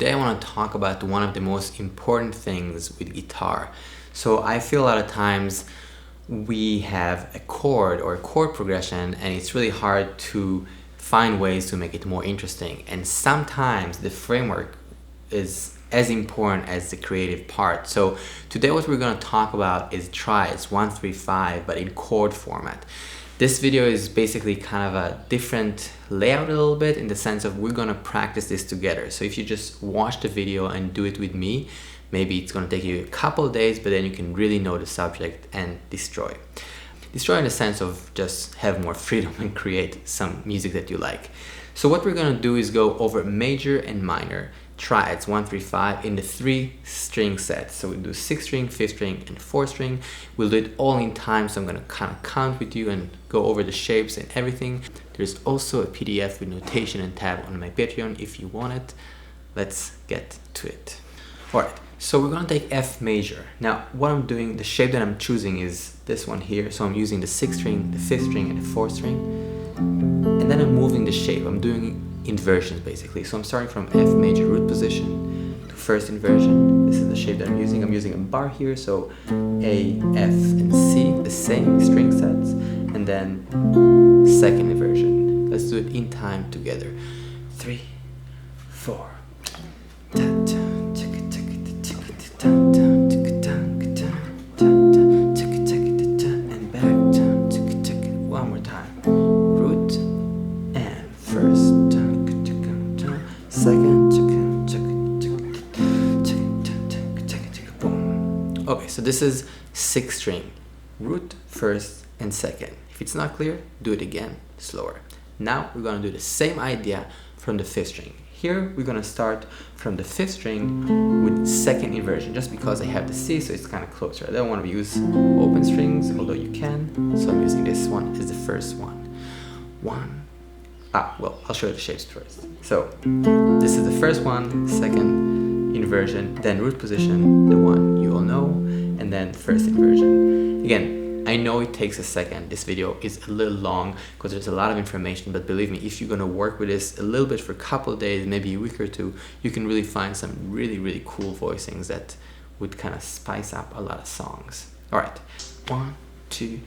today I want to talk about one of the most important things with guitar. So I feel a lot of times we have a chord or a chord progression and it's really hard to find ways to make it more interesting. And sometimes the framework is as important as the creative part. So today what we're going to talk about is triads 1, 3, 5, but in chord format. This video is basically kind of a different layout a little bit in the sense of we're going to practice this together. So if you just watch the video and do it with me, maybe it's going to take you a couple of days, but then you can really know the subject and destroy. Destroy in the sense of just have more freedom and create some music that you like. So what we're going to do is go over major and minor triads 1, 3, 5 in the 3-string set. So we'll do 6th string, 5th string, and 4th string. We'll do it all in time, so I'm going to kind of count with you and go over the shapes and everything. There's also a PDF with notation and tab on my Patreon if you want it. Let's get to it. Alright, so we're going to take F major. Now what I'm doing, the shape that I'm choosing is this one here. So I'm using the 6th string, the 5th string, and the 4th string. And then I'm moving the shape. I'm doing inversions basically. So I'm starting from F major root position to first inversion. This is the shape that I'm using. I'm using a bar here, so A, F, and C, the same string sets, and then second inversion. Let's do it in time together. 3, 4. And back. One more time. Root and first. Second. Okay, so this is 6th string. Root, first, and second. If it's not clear, do it again, slower. Now we're going to do the same idea from the 5th string. Here we're going to start from the 5th string with second inversion, just because I have the C, so it's kind of closer. I don't want to use open strings, although you can. So I'm using this one as the first one. Well, I'll show you the shapes first. So this is the first one, second inversion, then root position, the one you all know, and then first inversion. Again, I know it takes a second. This video is a little long because there's a lot of information, but believe me, if you're going to work with this a little bit for a couple of days, maybe a week or two, you can really find some really cool voicings that would kind of spice up a lot of songs. All right, 1, 2,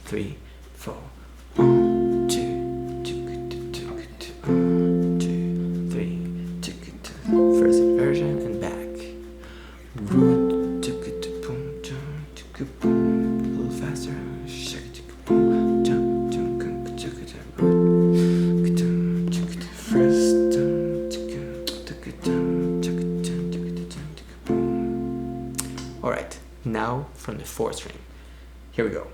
3, 4. 1, 2, 2, 3, first inversion and back. Root, a little faster. All right, now from the 4th string. Here we go.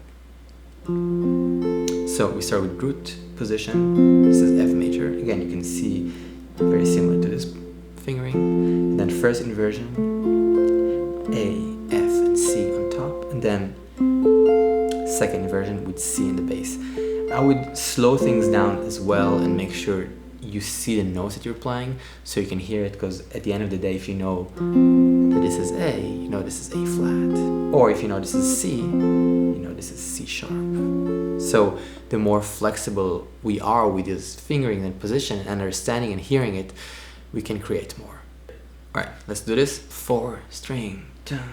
So we start with root position. This is F major. Again, you can see very similar to this fingering. And then first inversion, A, F, and C on top. And then second inversion with C in the bass. I would slow things down as well and make sure you see the notes that you're playing so you can hear it, because at the end of the day, if you know that this is A, you know this is A flat. Or if you know this is C, you know this is C sharp. So the more flexible we are with this fingering and position and understanding and hearing it, we can create more. All right, let's do this. 4 string. Again.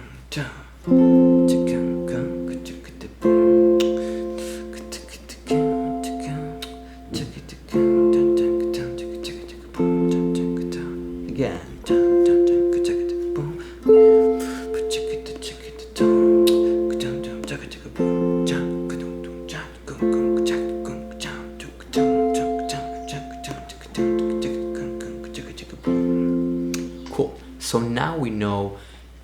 Cool. So now we know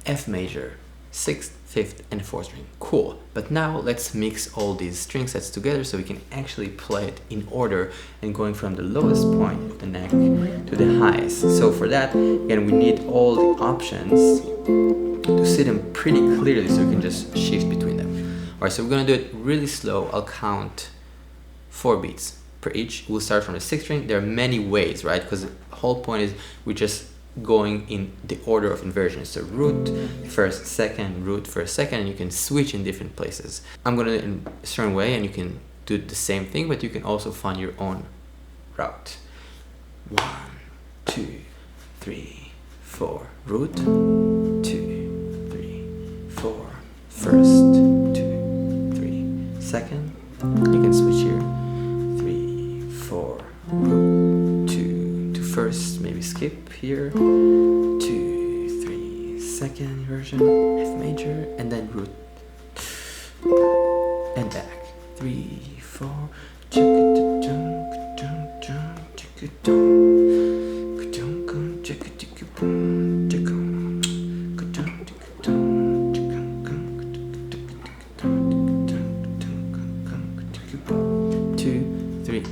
F major, 6th, 5th, and 4th string. Cool. But now let's mix all these string sets together so we can actually play it in order and going from the lowest point of the neck to the highest. So for that, again, we need all the options to see them pretty clearly so we can just shift between them. All right, so we're going to do it really slow. I'll count 4 beats per each. We'll start from the 6th string. There are many ways, right? Because the whole point is we're just going in the order of inversion. So root, first, second, root, first, second, and you can switch in different places. I'm going to do it in a certain way and you can do the same thing, but you can also find your own route. 1, 2, 3, 4, root, 2, 3, 4, first, 2, 3, second, you can switch here, 3, 4, root, 2 to first, maybe skip here, 2, 3, second inversion, F major, and then root, and back, 3, 4,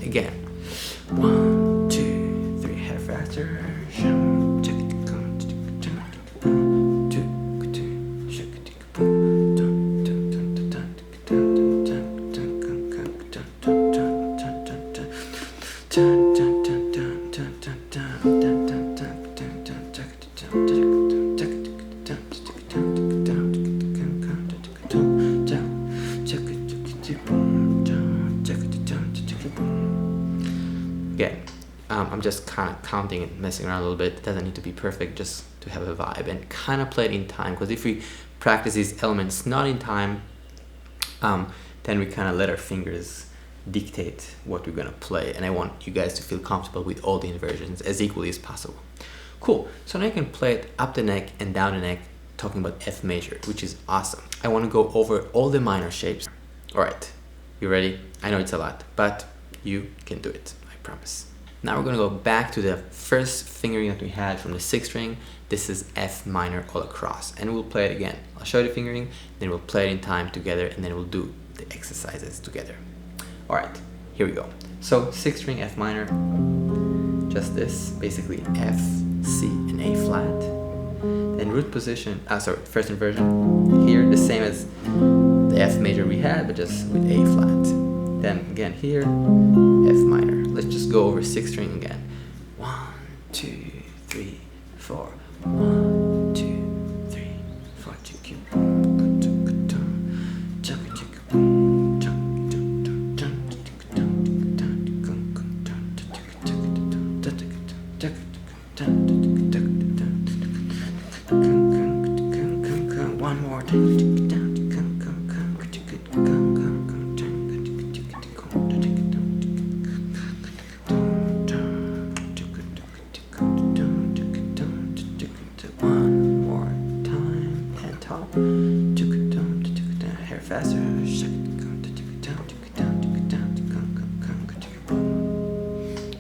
again. 1, 2, 3, half faster. Again, I'm just kind of counting and messing around a little bit. It doesn't need to be perfect, just to have a vibe and kind of play it in time. Because if we practice these elements not in time, then we kind of let our fingers dictate what we're gonna play. And I want you guys to feel comfortable with all the inversions as equally as possible. Cool. So now you can play it up the neck and down the neck, talking about F major, which is awesome. I want to go over all the minor shapes. All right, you ready? I know it's a lot, but you can do it. Promise. Now we're going to go back to the first fingering that we had from the 6th string. This is F minor all across, and we'll play it again. I'll show you the fingering, then we'll play it in time together, and then we'll do the exercises together. All right, here we go. So 6th string F minor, just this, basically F, C, and A flat. Then root position, first inversion here, the same as the F major we had, but just with A flat. Then again here, F minor. Let's just go over 6th string again. 1, 2, 3, 4. 1, 2, 3, 4. One more time. Hair faster.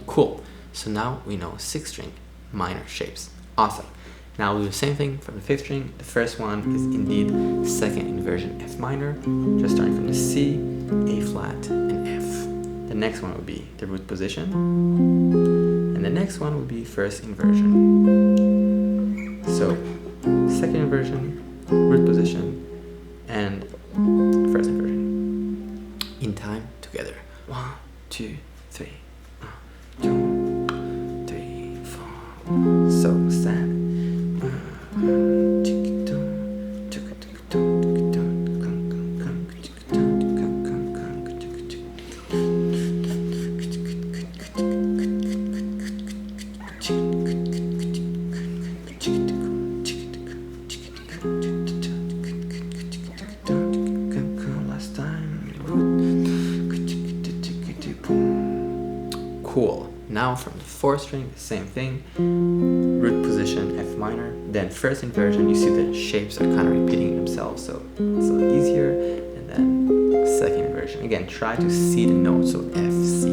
Cool. So now we know 6th string minor shapes. Awesome. Now we'll do the same thing from the 5th string. The first one is indeed second inversion F minor, just starting from the C, A flat, and F. The next one will be the root position, and the next one will be first inversion. So second inversion, root position, and first inversion. In time together. 1, 2, 3. 2, 3, 4. So sad. Cool. Now from the 4th string, the same thing. Root position F minor, then first inversion. You see the shapes are kind of repeating themselves, so it's a little easier. And then second inversion. Again, try to see the notes. So F, C,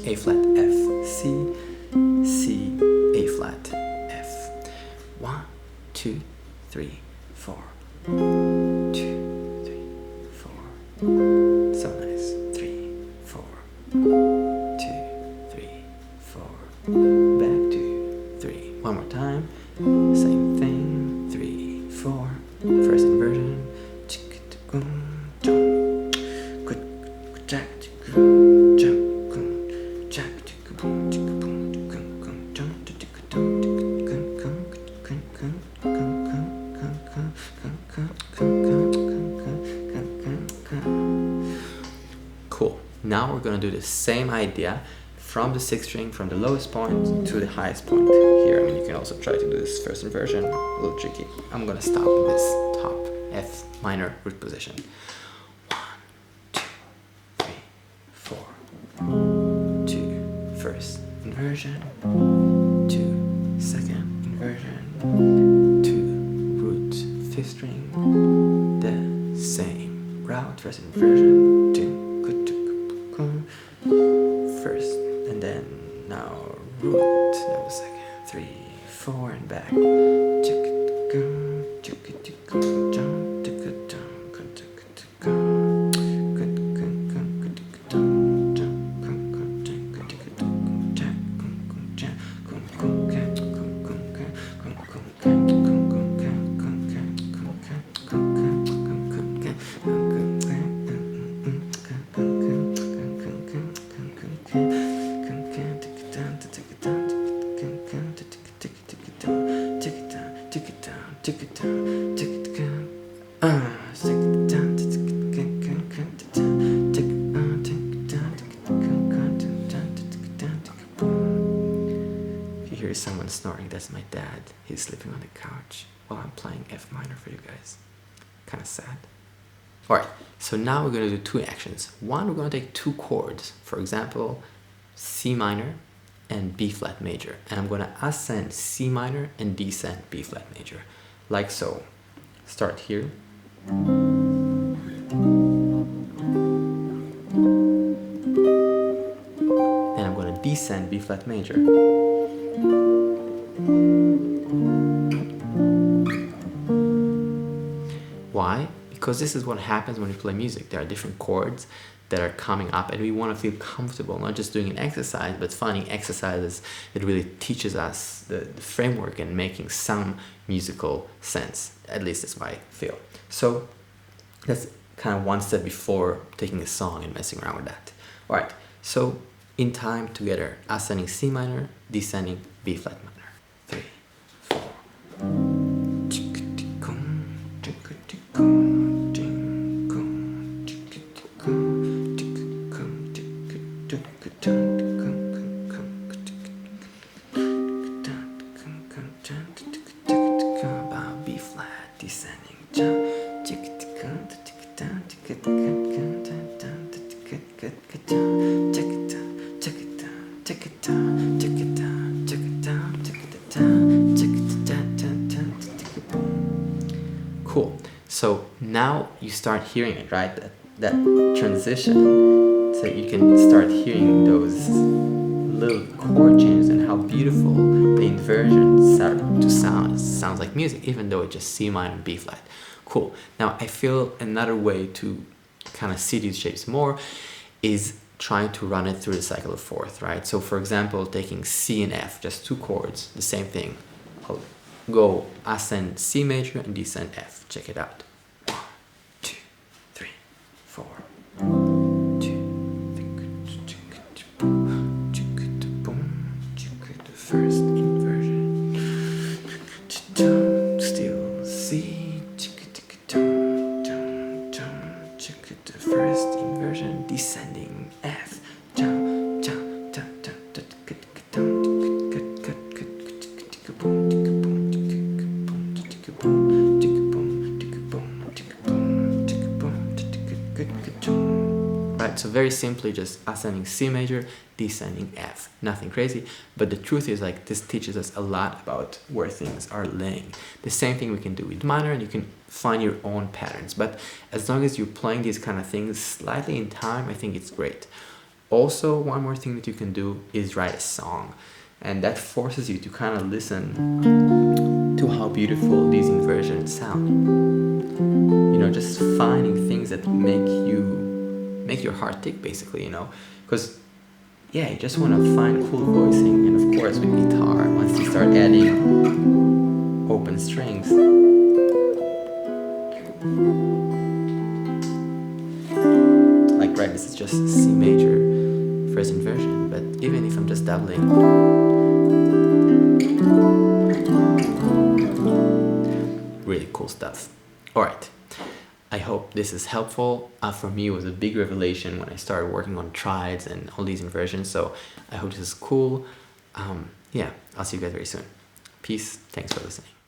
A flat, F, C, C, A flat, F. 1, 2, 3, 4. 2, 3, 4. So nice. 3, 4. 2, 3, 4. Back to 3. One more time. Same thing. 3, 4. First inversion. Cool. Now we're going to do the same idea from the 6th string, from the lowest point to the highest point here. I mean, you can also try to do this first inversion, a little tricky. I'm gonna stop in this top F minor root position. 1, 2, 3, 4. 2, first inversion, 2, second inversion, 2, root 5th string, the same route, first inversion, 2, first, and then now root, that was second, 3, 4, and back. Someone snoring, that's my dad. He's sleeping on the couch while I'm playing F minor for you guys. Kind of sad. Alright, so now we're going to do 2 actions. One, we're going to take 2 chords. For example, C minor and B flat major. And I'm going to ascend C minor and descend B flat major. Like so. Start here. And I'm going to descend B flat major. Why? Because this is what happens when we play music. There are different chords that are coming up and we want to feel comfortable, not just doing an exercise, but finding exercises that really teaches us the framework and making some musical sense. At least that's what I feel. So that's kind of one step before taking a song and messing around with that. Alright, so in time together, ascending C minor, descending B flat minor. 3, 4. B flat, descending. Cool. So now you start hearing it, right? That transition. So you can start hearing those little chord changes and how beautiful the inversions start to sound. It sounds like music, even though it's just C minor and B flat. Cool. Now I feel another way to kind of see these shapes more is trying to run it through the cycle of fourth, right? So for example, taking C and F, just 2 chords, the same thing. I'll go ascend C major and descend F. Check it out. 1, 2, 3, 4. 2. First inversion. Still C. First inversion, descending F. Right, so very simply just ascending C major, descending F. Nothing crazy, but the truth is like this teaches us a lot about where things are laying. The same thing we can do with minor, and you can find your own patterns, but as long as you're playing these kind of things slightly in time, I think it's great. Also, one more thing that you can do is write a song, and that forces you to kind of listen to how beautiful these inversions sound. You know, just finding things that make your heart tick, basically, you know, because yeah, you just want to find cool voicing, and of course with guitar, once you start adding open strings, like right, this is just C major first inversion, but even if I'm just doubling, really cool stuff. Alright, I hope this is helpful. For me, it was a big revelation when I started working on triads and all these inversions, so I hope this is cool. Yeah, I'll see you guys very soon. Peace. Thanks for listening.